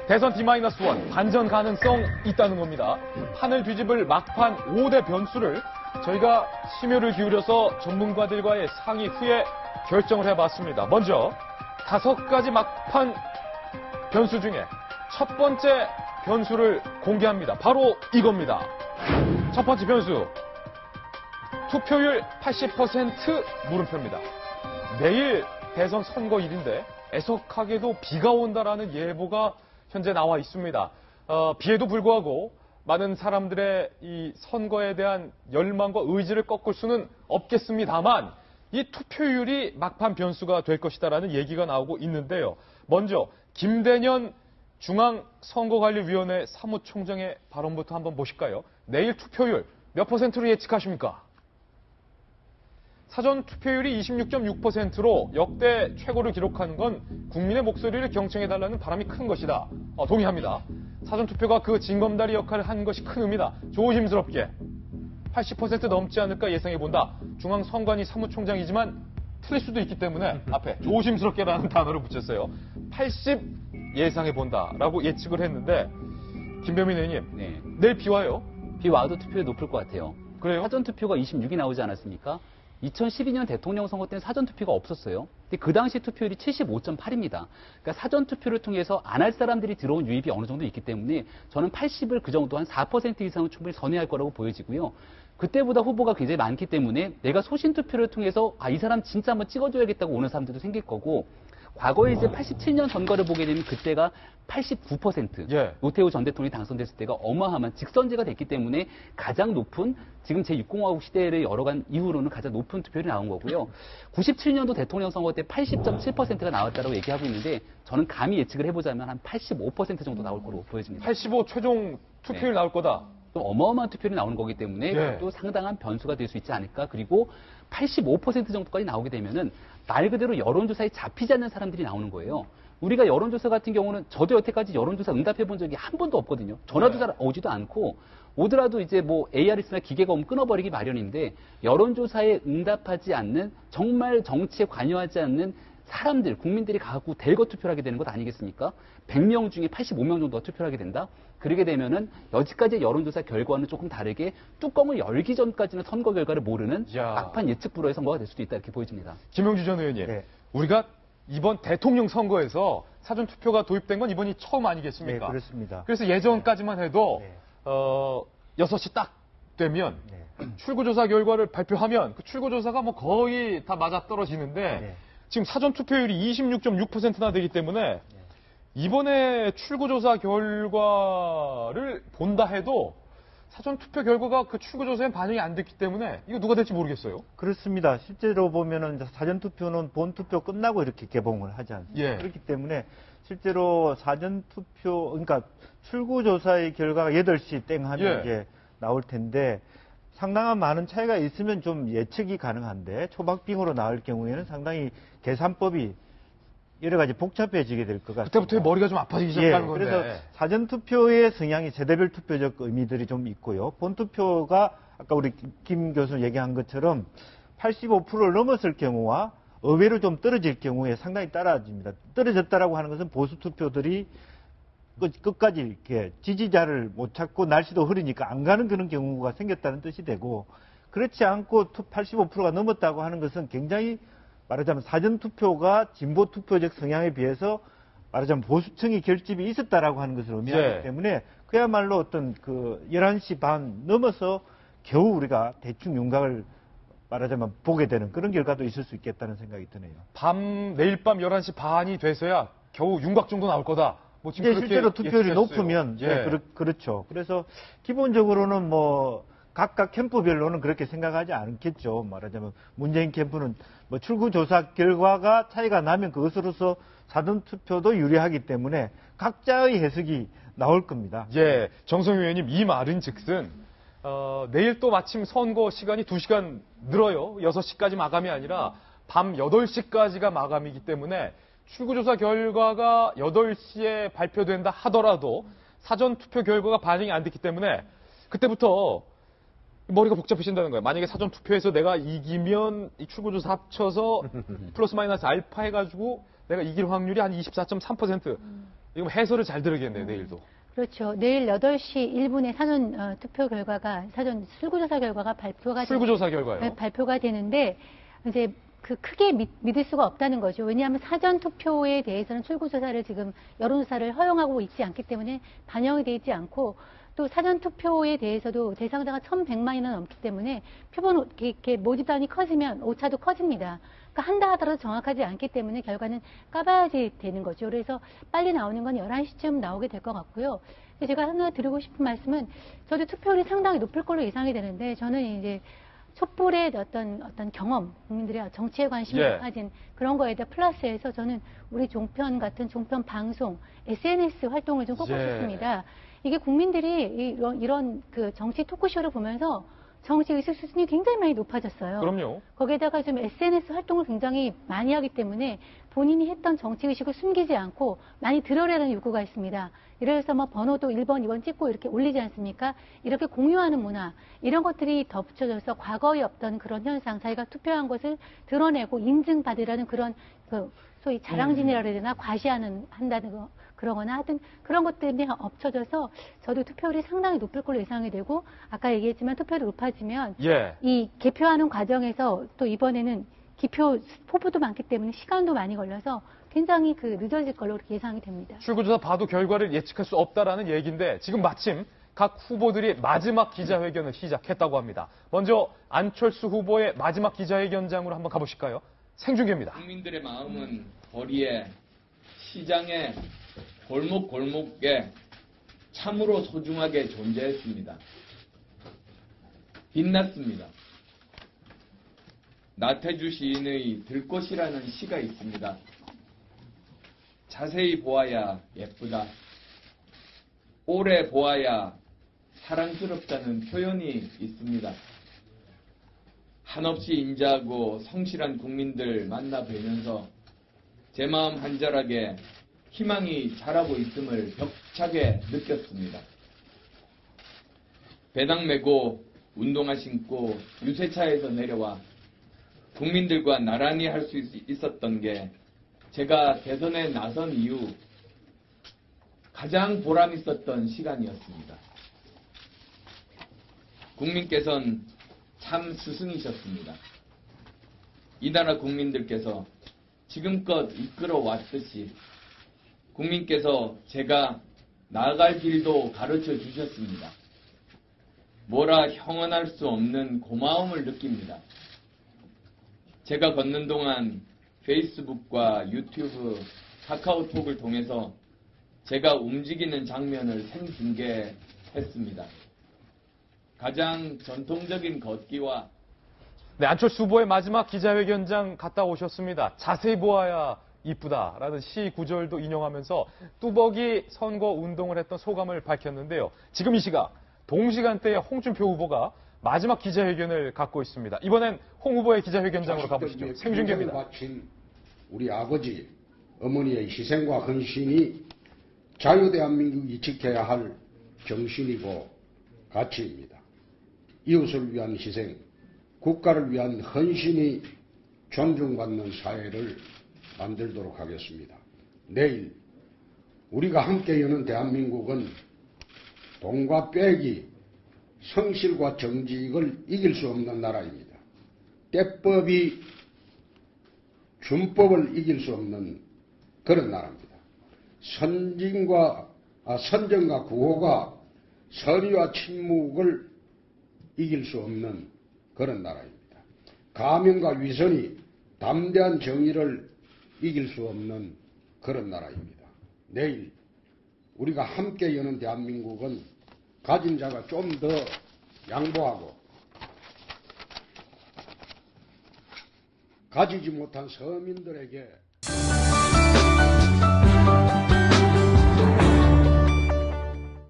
대선 D-1 반전 가능성 있다는 겁니다. 판을 뒤집을 막판 5대 변수를 저희가 심혈을 기울여서 전문가들과의 상의 후에 결정을 해봤습니다. 먼저 5가지 막판 변수 중에 첫 번째 변수를 공개합니다. 바로 이겁니다. 첫 번째 변수. 투표율 80% 물음표입니다. 내일 대선 선거일인데 애석하게도 비가 온다라는 예보가 현재 나와 있습니다. 비에도 불구하고 많은 사람들의 이 선거에 대한 열망과 의지를 꺾을 수는 없겠습니다만 이 투표율이 막판 변수가 될 것이다라는 얘기가 나오고 있는데요. 먼저 김대년 중앙선거관리위원회 사무총장의 발언부터 한번 보실까요? 내일 투표율 몇 %로 예측하십니까? 사전 투표율이 26.6%로 역대 최고를 기록한 건 국민의 목소리를 경청해달라는 바람이 큰 것이다. 동의합니다. 사전 투표가 그 징검다리 역할을 한 것이 큰 의미다. 조심스럽게 80% 넘지 않을까 예상해본다. 중앙선관위 사무총장이지만 틀릴 수도 있기 때문에 앞에 조심스럽게라는 단어를 붙였어요. 80 예상해본다라고 예측을 했는데 김병민 의원님, 네. 내일 비 와요? 비 와도 투표율이 높을 것 같아요. 그래요? 사전 투표가 26이 나오지 않았습니까? 2012년 대통령 선거 때는 사전 투표가 없었어요. 근데 그 당시 투표율이 75.8입니다. 그러니까 사전 투표를 통해서 안 할 사람들이 들어온 유입이 어느 정도 있기 때문에 저는 80을 그 정도 한 4% 이상은 충분히 선회할 거라고 보여지고요. 그때보다 후보가 굉장히 많기 때문에 내가 소신 투표를 통해서 이 사람 진짜 한번 찍어줘야겠다고 오는 사람들도 생길 거고, 과거에 이제 87년 선거를 보게 되면 그때가 89%. 예. 노태우 전 대통령이 당선됐을 때가 어마어마한 직선제가 됐기 때문에 가장 높은, 지금 제6공화국 시대를 열어간 이후로는 가장 높은 투표율이 나온 거고요. 97년도 대통령 선거 때 80.7%가 나왔다고 얘기하고 있는데 저는 감히 예측을 해보자면 한 85% 정도 나올 거로 보여집니다. 85 최종 투표율 네. 나올 거다. 또 어마어마한 투표율이 나오는 거기 때문에 예. 또 상당한 변수가 될 수 있지 않을까. 그리고 85% 정도까지 나오게 되면은 말 그대로 여론조사에 잡히지 않는 사람들이 나오는 거예요. 우리가 여론조사 같은 경우는 저도 여태까지 여론조사 응답해 본 적이 한 번도 없거든요. 전화도 잘 오지도 않고, 오더라도 이제 뭐 ARS나 기계가 오면 끊어버리기 마련인데, 여론조사에 응답하지 않는, 정말 정치에 관여하지 않는 사람들, 국민들이 가고 대거 투표를 하게 되는 것 아니겠습니까? 100명 중에 85명 정도가 투표를 하게 된다? 그러게 되면은 여지까지의 여론조사 결과는 조금 다르게 뚜껑을 열기 전까지는 선거 결과를 모르는 막판 예측 불허의 선거가 될 수도 있다, 이렇게 보여집니다. 김영주 전 의원님, 네. 우리가 이번 대통령 선거에서 사전 투표가 도입된 건 이번이 처음 아니겠습니까? 네, 그렇습니다. 그래서 예전까지만 해도 네. 6시 딱 되면 네. 출구조사 결과를 발표하면 그 출구조사가 뭐 거의 다 맞아 떨어지는데 네. 지금 사전 투표율이 26.6%나 되기 때문에 이번에 출구조사 결과를 본다 해도 사전 투표 결과가 그 출구조사에 반영이 안 됐기 때문에 이거 누가 될지 모르겠어요. 그렇습니다. 실제로 보면은 사전투표는 본투표 끝나고 이렇게 개봉을 하지 않습니까? 예. 그렇기 때문에 실제로 사전투표, 그러니까 출구조사의 결과가 8시 땡 하면 예. 이제 나올 텐데 상당한 많은 차이가 있으면 좀 예측이 가능한데 초박빙으로 나올 경우에는 상당히 계산법이 여러 가지 복잡해지게 될 것 같습니다. 그때부터 머리가 좀 아파지기 시작하는 건데. 그래서 사전투표의 성향이 세대별 투표적 의미들이 좀 있고요. 본투표가 아까 우리 김 교수 얘기한 것처럼 85%를 넘었을 경우와 의외로 좀 떨어질 경우에 상당히 따라집니다. 떨어졌다라고 하는 것은 보수 투표들이 끝까지 이렇게 지지자를 못 찾고 날씨도 흐리니까 안 가는 그런 경우가 생겼다는 뜻이 되고, 그렇지 않고 85%가 넘었다고 하는 것은 굉장히 말하자면 사전투표가 진보투표적 성향에 비해서 말하자면 보수층이 결집이 있었다라고 하는 것을 의미하기 예. 때문에 그야말로 어떤 그 11시 반 넘어서 겨우 우리가 대충 윤곽을 말하자면 보게 되는 그런 결과도 있을 수 있겠다는 생각이 드네요. 내일 밤 11시 반이 돼서야 겨우 윤곽 정도 나올 거다. 뭐 지금 그렇게 실제로 투표율이 예측했어요. 높으면 예. 네, 그렇죠. 그래서 기본적으로는 뭐 각각 캠프별로는 그렇게 생각하지 않겠죠. 말하자면 문재인 캠프는 뭐 출구조사 결과가 차이가 나면 그것으로서 사전투표도 유리하기 때문에 각자의 해석이 나올 겁니다. 예, 정성희 의원님 이 말은 즉슨 내일 또 마침 선거 시간이 2시간 늘어요. 6시까지 마감이 아니라 밤 8시까지가 마감이기 때문에 출구조사 결과가 8시에 발표된다 하더라도 사전투표 결과가 반영이 안 됐기 때문에 그때부터 머리가 복잡해진다는 거예요. 만약에 사전투표에서 내가 이기면 이 출구조사 합쳐서 플러스 마이너스 알파 해가지고 내가 이길 확률이 한 24.3%. 이거 해설을 잘 들으겠네요, 내일도. 그렇죠. 내일 8시 1분에 사전 투표 결과가, 사전 출구조사 결과가 출구조사 결과요. 네, 발표가 되는데, 이제 그 크게 믿을 수가 없다는 거죠. 왜냐하면 사전 투표에 대해서는 출구조사를 지금 여론조사를 허용하고 있지 않기 때문에 반영이 되어 있지 않고, 또 사전 투표에 대해서도 대상자가 1,100만이나 넘기 때문에 표본 이렇게 모집단이 커지면 오차도 커집니다. 그러니까 한다 하더라도 정확하지 않기 때문에 결과는 까봐야지 되는 거죠. 그래서 빨리 나오는 건 11시쯤 나오게 될 것 같고요. 제가 하나 드리고 싶은 말씀은, 저도 투표율이 상당히 높을 걸로 예상이 되는데, 저는 이제 촛불의 어떤 경험, 국민들의 정치에 관심을 가진 그런 거에다 플러스해서 저는 우리 종편 같은 종편 방송, SNS 활동을 좀 꼽고 싶습니다. 이게 국민들이 이런 그 정치 토크쇼를 보면서 정치 의식 수준이 굉장히 많이 높아졌어요. 그럼요. 거기에다가 좀 SNS 활동을 굉장히 많이 하기 때문에 본인이 했던 정치 의식을 숨기지 않고 많이 드러내는 욕구가 있습니다. 이래서 뭐 번호도 1번, 2번 찍고 이렇게 올리지 않습니까? 이렇게 공유하는 문화, 이런 것들이 덧붙여져서 과거에 없던 그런 현상, 자기가 투표한 것을 드러내고 인증받으려는 그런 그 소위 자랑질이라 해야 되나, 한다는 거, 그러거나 하여튼 그런 것 때문에 엎쳐져서 저도 투표율이 상당히 높을 걸로 예상이 되고, 아까 얘기했지만 투표율이 높아지면 이 개표하는 과정에서 또 이번에는 기표 포부도 많기 때문에 시간도 많이 걸려서 굉장히 늦어질 걸로 그렇게 예상이 됩니다. 출구조사 봐도 결과를 예측할 수 없다라는 얘기인데, 지금 마침 각 후보들이 마지막 기자회견을 시작했다고 합니다. 먼저 안철수 후보의 마지막 기자회견장으로 한번 가보실까요? 생중계입니다. 국민들의 마음은 거리에, 시장에, 골목골목에 참으로 소중하게 존재했습니다. 빛났습니다. 나태주 시인의 들꽃이라는 시가 있습니다. 자세히 보아야 예쁘다. 오래 보아야 사랑스럽다는 표현이 있습니다. 한없이 인자하고 성실한 국민들 만나 뵈면서 제 마음 한자락에 희망이 자라고 있음을 벅차게 느꼈습니다. 배낭 메고 운동화 신고 유세차에서 내려와 국민들과 나란히 할 수 있었던 게 제가 대선에 나선 이후 가장 보람 있었던 시간이었습니다. 국민께서는 참 스승이셨습니다. 이 나라 국민들께서 지금껏 이끌어왔듯이 국민께서 제가 나아갈 길도 가르쳐 주셨습니다. 뭐라 형언할 수 없는 고마움을 느낍니다. 제가 걷는 동안 페이스북과 유튜브, 카카오톡을 통해서 제가 움직이는 장면을 생중계했습니다. 가장 전통적인 걷기와 안철수 후보의 마지막 기자회견장 갔다 오셨습니다. 자세히 보아야 이쁘다라는 시 구절도 인용하면서 뚜벅이 선거 운동을 했던 소감을 밝혔는데요. 지금 이 시각 동시간대에 홍준표 후보가 마지막 기자회견을 갖고 있습니다. 이번엔 홍 후보의 기자회견장으로 가보시죠. 생중계입니다. 바친 우리 아버지, 어머니의 희생과 헌신이 자유대한민국이 지켜야 할 정신이고 가치입니다. 이웃을 위한 희생, 국가를 위한 헌신이 존중받는 사회를 만들도록 하겠습니다. 내일 우리가 함께 여는 대한민국은 돈과 빼기, 성실과 정직을 이길 수 없는 나라입니다. 때법이 준법을 이길 수 없는 그런 나라입니다. 선정과 구호가 선의와 침묵을 이길 수 없는 그런 나라입니다. 가면과 위선이 담대한 정의를 이길 수 없는 그런 나라입니다. 내일 우리가 함께 여는 대한민국은 가진 자가 좀 더 양보하고 가지지 못한 서민들에게